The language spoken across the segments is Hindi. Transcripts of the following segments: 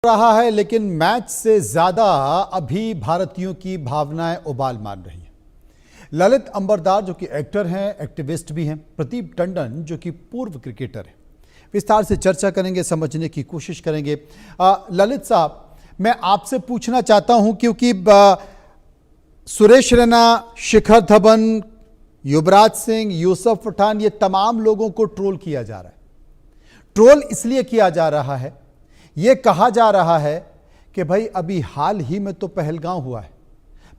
रहा है, लेकिन मैच से ज्यादा अभी भारतीयों की भावनाएं उबाल मान रही हैं। ललित अंबरदार जो कि एक्टर हैं, एक्टिविस्ट भी हैं, प्रदीप टंडन जो कि पूर्व क्रिकेटर हैं, विस्तार से चर्चा करेंगे, समझने की कोशिश करेंगे। ललित साहब, मैं आपसे पूछना चाहता हूं क्योंकि सुरेश रैना, शिखर धवन, युवराज सिंह, यूसुफ पठान, ये तमाम लोगों को ट्रोल किया जा रहा है। ट्रोल इसलिए किया जा रहा है, यह कहा जा रहा है कि भाई अभी हाल ही में तो पहलगांव हुआ है,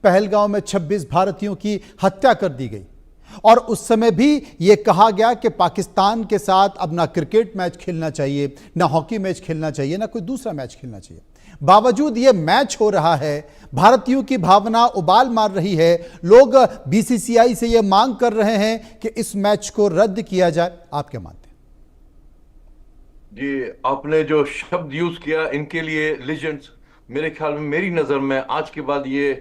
पहलगांव में 26 भारतीयों की हत्या कर दी गई और उस समय भी यह कहा गया कि पाकिस्तान के साथ अब ना क्रिकेट मैच खेलना चाहिए, ना हॉकी मैच खेलना चाहिए, ना कोई दूसरा मैच खेलना चाहिए। बावजूद ये मैच हो रहा है, भारतीयों की भावना उबाल मार रही है। लोग बीसीसीआई से यह मांग कर रहे हैं कि इस मैच को रद्द किया जाए। आप क्या मानते हैं? जी, आपने जो शब्द यूज किया, इनके लिए लीजेंड्स, मेरे ख्याल में, मेरी नजर में आज के बाद ये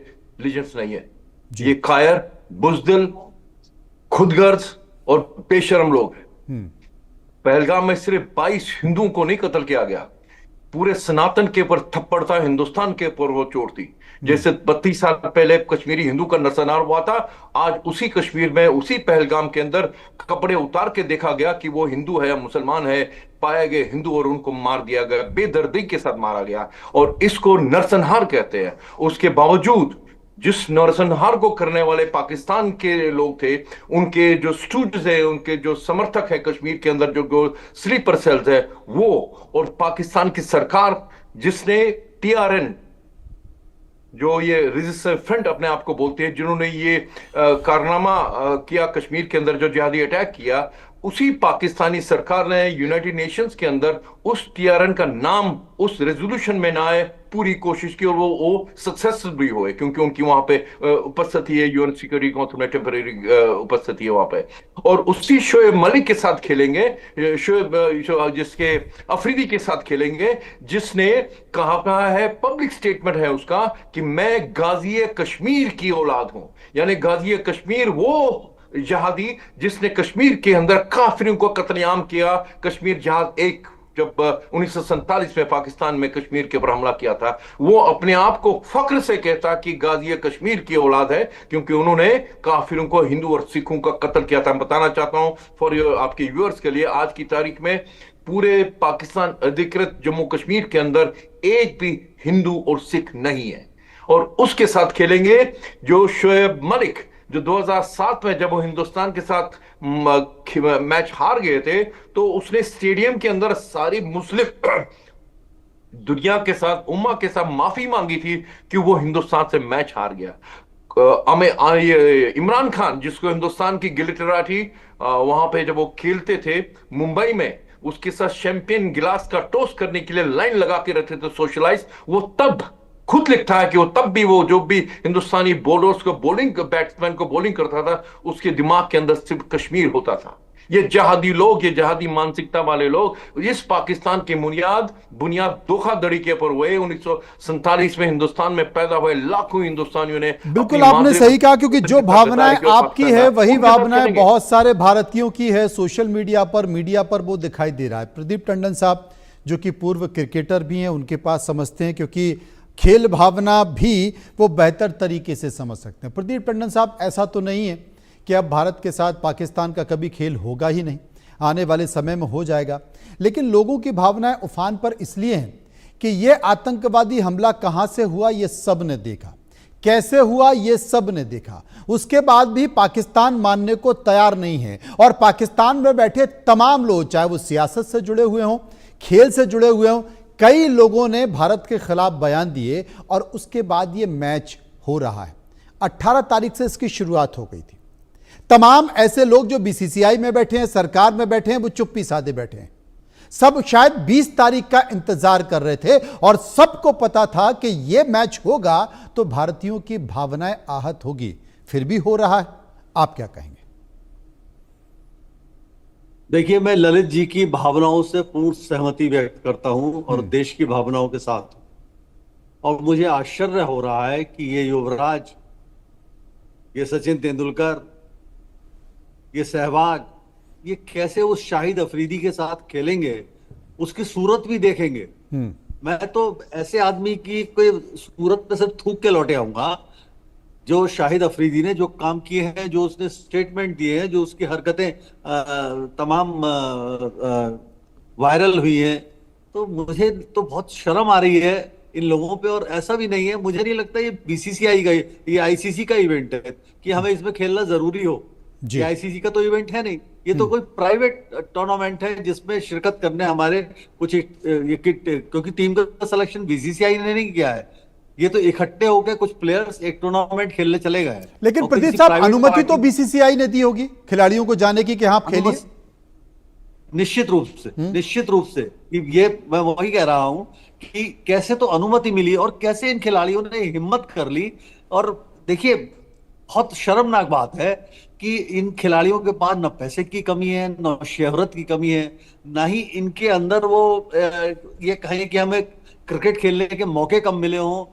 लीजेंड्स नहीं है। ये कायर, बुजदिल, खुदगर्ज और बेशर्म लोग हैं। पहलगाम में सिर्फ 22 हिंदुओं को नहीं कत्ल किया गया, पूरे सनातन के ऊपर थप्पड़ था, हिंदुस्तान के ऊपर वो चोट थी। जैसे 32 साल पहले कश्मीरी हिंदू का नरसंहार हुआ था, आज उसी कश्मीर में, उसी पहलगाम के अंदर कपड़े उतार के देखा गया कि वो हिंदू है या मुसलमान है, पाए गए हिंदू और उनको मार दिया गया, बेदर्दी के साथ मारा गया, और इसको नरसंहार कहते हैं। उसके बावजूद जिस नरसंहार को करने वाले पाकिस्तान के लोग थे, उनके जो स्टूडेंट्स है, उनके जो समर्थक है कश्मीर के अंदर, जो स्लीपर सेल्स है वो, और पाकिस्तान की सरकार जिसने टीआरएन, जो ये रेजिस्टेंस फ्रंट अपने आप को बोलते हैं, जिन्होंने ये कारनामा किया कश्मीर के अंदर, जो जिहादी अटैक किया, उसी पाकिस्तानी सरकार ने यूनाइटेड नेशंस के अंदर उस टीआरएन का नाम उस रेजोल्यूशन में ना आए, पूरी कोशिश की, और वो सक्सेसफुल भी हुए, क्योंकि उनकी वहां पे उपस्थिति है, यूएन सिक्योरिटी काउंसिल में टेम्परेरी उपस्थिति है वहां पे। और उसी शोएब मलिक के साथ खेलेंगे, शोएब जिसके अफरीदी के साथ खेलेंगे, जिसने कहा है, पब्लिक स्टेटमेंट है उसका, कि मैं गाजी कश्मीर की औलाद हूं। यानी गाजी कश्मीर वो जहादी जिसने कश्मीर के अंदर काफिरों को कत्लेआम किया। कश्मीर जहाज एक, जब 1947 में पाकिस्तान में कश्मीर के ऊपर हमला किया था, वो अपने आप को फख्र से कहता कि गाजी कश्मीर की औलाद है, क्योंकि उन्होंने काफिरों को, हिंदू और सिखों का कत्ल किया था। मैं बताना चाहता हूं फॉर आपके व्यूअर्स के लिए, आज की तारीख में पूरे पाकिस्तान अधिकृत जम्मू कश्मीर के अंदर एक भी हिंदू और सिख नहीं है। और उसके साथ खेलेंगे जो शोएब मलिक, जो 2007 में जब वो हिंदुस्तान के साथ मैच हार गए थे, तो उसने स्टेडियम के अंदर सारी मुस्लिम दुनिया के साथ, उम्मा के साथ माफी मांगी थी कि वो हिंदुस्तान से मैच हार गया। इमरान खान, जिसको हिंदुस्तान की गिलिटराठी वहां पे जब वो खेलते थे मुंबई में, उसके साथ शैंपियन गिलास का टोस्ट करने के लिए लाइन लगा के रखते थे सोशलाइज, वो तब खुद लिखता है कि वो तब भी, वो जो भी हिंदुस्तानी बॉलर्स को, बॉलिंग बैट्समैन को बॉलिंग करता था, उसके दिमाग के अंदर सिर्फ कश्मीर होता था। ये जहादी लोग, ये जहादी मानसिकता वाले लोग इस पाकिस्तान की बुनियाद धोखाधड़ी के ऊपर हुए। 1947 में हिंदुस्तान में पैदा हुए लाखों हिंदुस्तानियों ने, बिल्कुल आपने सही कहा, क्योंकि जो भावनाएं आपकी है वही भावनाएं बहुत सारे भारतीयों की है। सोशल मीडिया पर वो दिखाई दे रहा है। प्रदीप टंडन साहब जो कि पूर्व क्रिकेटर भी हैं, उनके पास समझते हैं, क्योंकि खेल भावना भी वो बेहतर तरीके से समझ सकते हैं। प्रदीप टंडन साहब, ऐसा तो नहीं है कि अब भारत के साथ पाकिस्तान का कभी खेल होगा ही नहीं, आने वाले समय में हो जाएगा, लेकिन लोगों की भावनाएं उफान पर इसलिए हैं कि ये आतंकवादी हमला कहां से हुआ ये सब ने देखा, कैसे हुआ ये सब ने देखा, उसके बाद भी पाकिस्तान मानने को तैयार नहीं है। और पाकिस्तान में बैठे तमाम लोग, चाहे वो सियासत से जुड़े हुए हों, खेल से जुड़े हुए हों, कई लोगों ने भारत के खिलाफ बयान दिए, और उसके बाद ये मैच हो रहा है। 18 तारीख से इसकी शुरुआत हो गई थी। तमाम ऐसे लोग जो बीसीसीआई में बैठे हैं, सरकार में बैठे हैं, वो चुप्पी साधे बैठे हैं। सब शायद 20 तारीख का इंतजार कर रहे थे, और सबको पता था कि यह मैच होगा तो भारतीयों की भावनाएं आहत होगी, फिर भी हो रहा है। आप क्या कहेंगे? देखिए, मैं ललित जी की भावनाओं से पूर्ण सहमति व्यक्त करता हूं और देश की भावनाओं के साथ। और मुझे आश्चर्य हो रहा है कि ये युवराज, ये सचिन तेंदुलकर, ये सहवाग, ये कैसे उस शाहिद अफरीदी के साथ खेलेंगे, उसकी सूरत भी देखेंगे। मैं तो ऐसे आदमी की कोई सूरत में सिर्फ थूक के लौटे आऊंगा जो शाहिद अफरीदी ने जो काम किए हैं, जो उसने स्टेटमेंट दिए हैं, जो उसकी हरकतें तमाम वायरल हुई हैं। तो मुझे तो बहुत शर्म आ रही है इन लोगों पे। और ऐसा भी नहीं है, मुझे नहीं लगता ये बीसीसीआई का, ये आईसीसी का इवेंट है कि हमें इसमें खेलना जरूरी हो। जी। ये आईसीसी का तो इवेंट है नहीं, ये तो कोई प्राइवेट टूर्नामेंट है जिसमें शिरकत करने हमारे कुछ क्योंकि टीम का सिलेक्शन बीसीसीआई ने नहीं किया है, ये तो इकट्ठे होकर कुछ प्लेयर्स एक टूर्नामेंट खेलने चले गए। लेकिन और प्रदीप किसी साहब, private अनुमति तो party- बीसीसीआई ने दी होगी खिलाड़ियों को जाने की कि हाँ आप खेलिए। निश्चित रूप से ये मैं वही कह रहा हूं कि कैसे तो अनुमति मिली और कैसे इन खिलाड़ियों ने हिम्मत कर ली। और देखिए, बहुत शर्मनाक बात है कि इन खिलाड़ियों के पास न पैसे की कमी है, न शोहरत की कमी है, ना ही इनके अंदर वो ये कहें कि हमें क्रिकेट खेलने के मौके कम मिले हों,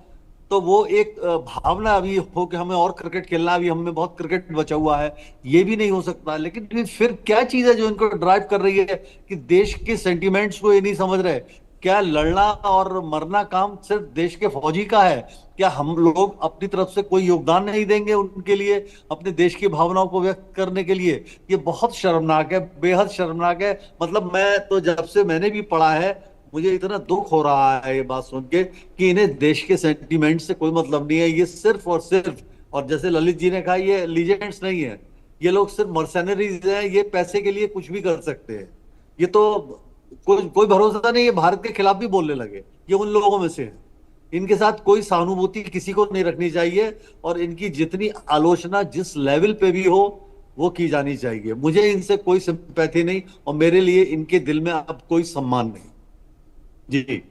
तो वो एक भावना अभी हो कि हमें और क्रिकेट खेलना, अभी हमें बहुत क्रिकेट बचा हुआ है, ये भी नहीं हो सकता। लेकिन फिर क्या चीज है जो इनको ड्राइव कर रही है कि देश के सेंटिमेंट्स को ये नहीं समझ रहे? क्या लड़ना और मरना काम सिर्फ देश के फौजी का है? क्या हम लोग अपनी तरफ से कोई योगदान नहीं देंगे उनके लिए, अपने देश की भावनाओं को व्यक्त करने के लिए? ये बहुत शर्मनाक है, बेहद शर्मनाक है। मतलब मैं तो जब से मैंने भी पढ़ा है, मुझे इतना दुख हो रहा है ये बात सुन के कि इन्हें देश के सेंटीमेंट से कोई मतलब नहीं है। ये सिर्फ और सिर्फ, और जैसे ललित जी ने कहा, ये लीजेंड्स नहीं है, ये लोग सिर्फ मर्सेनरीज हैं, ये पैसे के लिए कुछ भी कर सकते हैं। ये तो कोई भरोसा नहीं है, भारत के खिलाफ भी बोलने लगे, ये उन लोगों में से है। इनके साथ कोई सहानुभूति किसी को नहीं रखनी चाहिए, और इनकी जितनी आलोचना जिस लेवल पे भी हो वो की जानी चाहिए। मुझे इनसे कोई सिंपैथी नहीं, और मेरे लिए इनके दिल में अब कोई सम्मान नहीं। जी,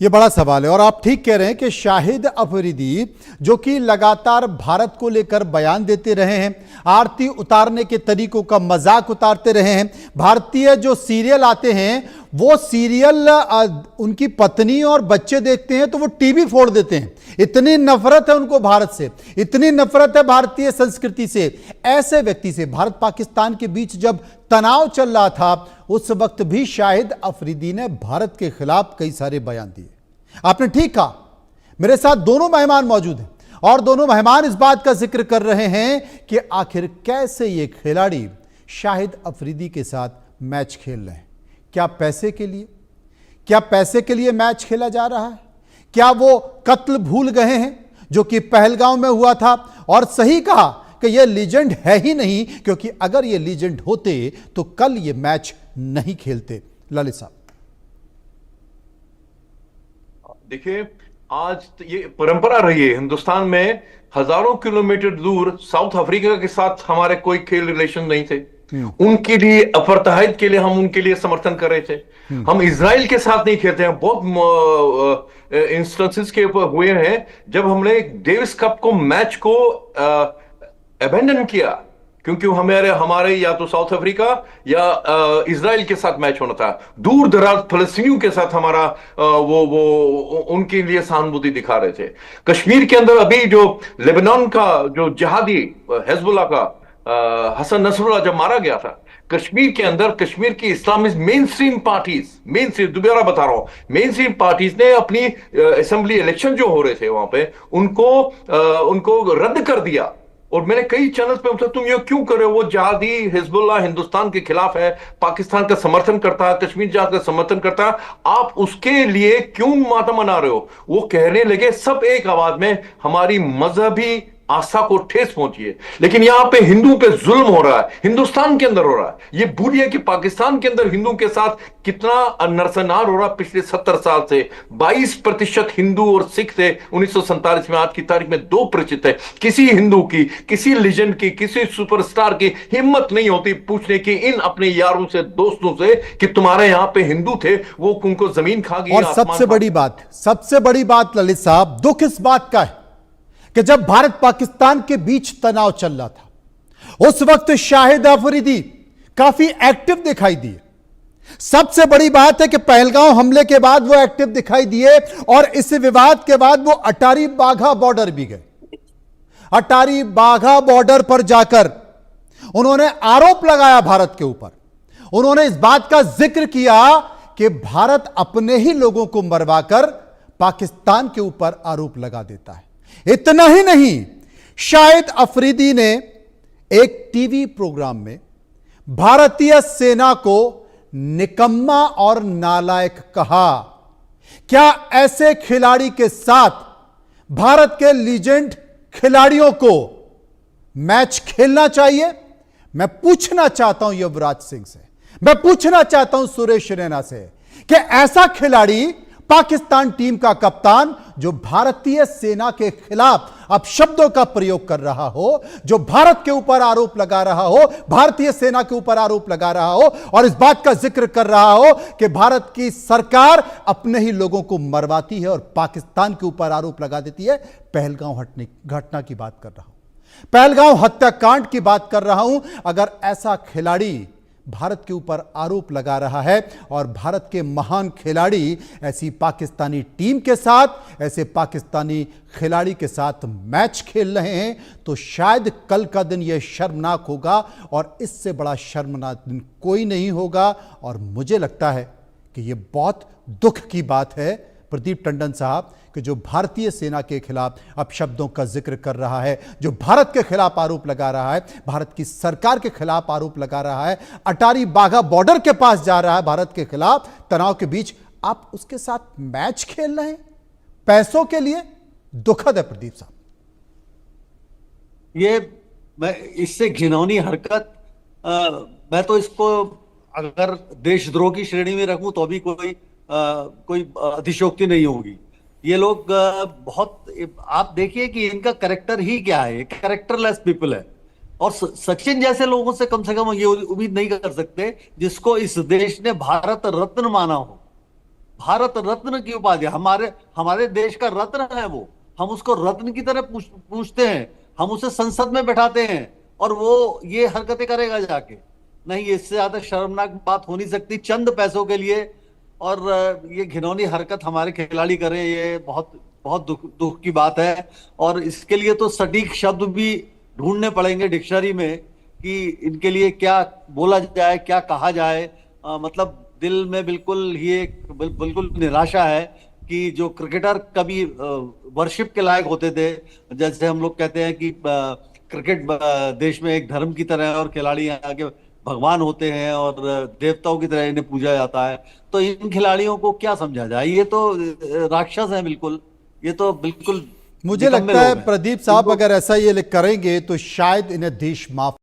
ये बड़ा सवाल है। और आप ठीक कह रहे हैं कि शाहिद अफरीदी जो कि लगातार भारत को लेकर बयान देते रहे हैं, आरती उतारने के तरीकों का मजाक उतारते रहे हैं, भारतीय जो सीरियल आते हैं वो सीरियल उनकी पत्नी और बच्चे देखते हैं तो वो टीवी फोड़ देते हैं। इतनी नफरत है उनको भारत से, इतनी नफरत है भारतीय संस्कृति से। ऐसे व्यक्ति से भारत पाकिस्तान के बीच जब तनाव चल रहा था, उस वक्त भी शाहिद अफरीदी ने भारत के खिलाफ कई सारे बयान दिए। आपने ठीक कहा। मेरे साथ दोनों मेहमान मौजूद हैं और दोनों मेहमान इस बात का जिक्र कर रहे हैं कि आखिर कैसे ये खिलाड़ी शाहिद अफरीदी के साथ मैच खेल रहे हैं। क्या पैसे के लिए? क्या पैसे के लिए मैच खेला जा रहा है? क्या वो कत्ल भूल गए हैं जो कि पहलगांव में हुआ था? और सही कहा कि ये लीजेंड है ही नहीं, क्योंकि अगर ये लीजेंड होते तो कल ये मैच नहीं खेलते। ललित साहब, देखिए, आज तो ये परंपरा रही है हिंदुस्तान में, हजारों किलोमीटर दूर साउथ अफ्रीका के साथ हमारे कोई खेल रिलेशन नहीं थे। उनके लिए अपर्ताइड के लिए हम उनके लिए समर्थन कर रहे थे। हम इजराइल के साथ नहीं खेलते हैं। बहुत इंस्टेंसेस के ऊपर हुए हैं जब हमने डेविस कप को मैच को अबेंडन किया, क्योंकि हमारे या तो साउथ अफ्रीका या इजराइल के साथ मैच होना था। दूर दराज फलस्तीनियों के साथ हमारा वो उनके लिए सहानुभूति दिखा रहे थे। कश्मीर के अंदर अभी जो लेबनान का जो जिहादी हिजबुल्लाह का हसन नसरुल्लाह जब मारा गया था, कश्मीर के अंदर कश्मीर की इस्लामिस्ट मेन स्ट्रीम पार्टीज, दोबारा बता रहा हूं, मेन स्ट्रीम पार्टीज ने अपनी असेंबली इलेक्शन जो हो रहे थे वहां पे उनको रद्द कर दिया। और मैंने कई चैनल्स पे पूछा, तुम ये क्यों कर रहे हो? वो जिहादी हिजबुल्लाह हिंदुस्तान के खिलाफ है, पाकिस्तान का समर्थन करता है, कश्मीर जहां का समर्थन करता है, आप उसके लिए क्यों मातम मना रहे हो? वो कहने लगे सब एक आवाज में, हमारी मजहबी आस्था को ठेस पहुंची है। लेकिन यहां पे हिंदुओं पे जुल्म हो रहा है, हिंदुस्तान के अंदर हो रहा है। ये भूलिए कि पाकिस्तान के अंदर हिंदुओं के साथ कितना नरसंहार हो रहा है। पिछले 70 साल से 22% हिंदू और सिख थे 1947 में, आज की तारीख में 2% है। किसी हिंदू की, किसी लीजेंड की, किसी सुपरस्टार की हिम्मत नहीं होती पूछने की इन अपने यारों से, दोस्तों से कि तुम्हारे यहां पे हिंदू थे, वो उनको जमीन खा गई। और सबसे बड़ी बात ललित साहब, दुख इस बात का है कि जब भारत पाकिस्तान के बीच तनाव चल रहा था, उस वक्त शाहिद अफरीदी काफी एक्टिव दिखाई दिए। सबसे बड़ी बात है कि पहलगांव हमले के बाद वो एक्टिव दिखाई दिए, और इस विवाद के बाद वो अटारी बाघा बॉर्डर भी गए। अटारी बाघा बॉर्डर पर जाकर उन्होंने आरोप लगाया भारत के ऊपर। उन्होंने इस बात का जिक्र किया कि भारत अपने ही लोगों को मरवाकर पाकिस्तान के ऊपर आरोप लगा देता है। इतना ही नहीं, शाहिद अफरीदी ने एक टीवी प्रोग्राम में भारतीय सेना को निकम्मा और नालायक कहा। क्या ऐसे खिलाड़ी के साथ भारत के लीजेंड खिलाड़ियों को मैच खेलना चाहिए? मैं पूछना चाहता हूं युवराज सिंह से, मैं पूछना चाहता हूं सुरेश रैना से कि ऐसा खिलाड़ी, पाकिस्तान टीम का कप्तान, जो भारतीय सेना के खिलाफ अपशब्दों का प्रयोग कर रहा हो, जो भारत के ऊपर आरोप लगा रहा हो, भारतीय सेना के ऊपर आरोप लगा रहा हो और इस बात का जिक्र कर रहा हो कि भारत की सरकार अपने ही लोगों को मरवाती है और पाकिस्तान के ऊपर आरोप लगा देती है। पहलगांव घटना की बात कर रहा हूं, पहलगांव हत्याकांड की बात कर रहा हूं। अगर ऐसा खिलाड़ी भारत के ऊपर आरोप लगा रहा है और भारत के महान खिलाड़ी ऐसी पाकिस्तानी टीम के साथ, ऐसे पाकिस्तानी खिलाड़ी के साथ मैच खेल रहे हैं, तो शायद कल का दिन यह शर्मनाक होगा और इससे बड़ा शर्मनाक दिन कोई नहीं होगा। और मुझे लगता है कि यह बहुत दुख की बात है प्रदीप टंडन साहब कि जो भारतीय सेना के खिलाफ अपशब्दों का जिक्र कर रहा है, जो भारत के खिलाफ आरोप लगा रहा है, भारत की सरकार के खिलाफ आरोप लगा रहा है, अटारी बाघा बॉर्डर के पास जा रहा है भारत के खिलाफ तनाव के बीच, आप उसके साथ मैच खेल रहे हैं पैसों के लिए। दुखद है प्रदीप साहब। ये मैं इससे घिनौनी हरकत मैं तो इसको अगर देशद्रोह की श्रेणी में रखूं तो भी कोई अतिशयोक्ति नहीं होगी। ये लोग बहुत, आप देखिए कि इनका कैरेक्टर ही क्या है, कैरेक्टरलेस पीपल है। और सचिन जैसे लोगों से कम ये उम्मीद नहीं कर सकते जिसको इस देश ने भारत रत्न माना हो। भारत रत्न की उपाधि, हमारे देश का रत्न है वो, हम उसको रत्न की तरह पूछते हैं, हम उसे संसद में बैठाते हैं और वो ये हरकतें करेगा जाके। नहीं, इससे ज्यादा शर्मनाक बात हो नहीं सकती चंद पैसों के लिए। और ये घिनौनी हरकत हमारे खिलाड़ी करें, ये बहुत बहुत दुख की बात है। और इसके लिए तो सटीक शब्द भी ढूंढने पड़ेंगे डिक्शनरी में कि इनके लिए क्या बोला जाए, क्या कहा जाए। मतलब दिल में बिल्कुल निराशा है कि जो क्रिकेटर कभी वर्शिप के लायक होते थे, जैसे हम लोग कहते हैं कि क्रिकेट देश में एक धर्म की तरह है और खिलाड़ी यहाँ के भगवान होते हैं और देवताओं की तरह इन्हें पूजा जाता है, तो इन खिलाड़ियों को क्या समझा जाए? ये तो राक्षस है बिल्कुल, ये तो बिल्कुल। मुझे लगता है प्रदीप साहब अगर ऐसा ये करेंगे तो शायद इन्हें देश माफ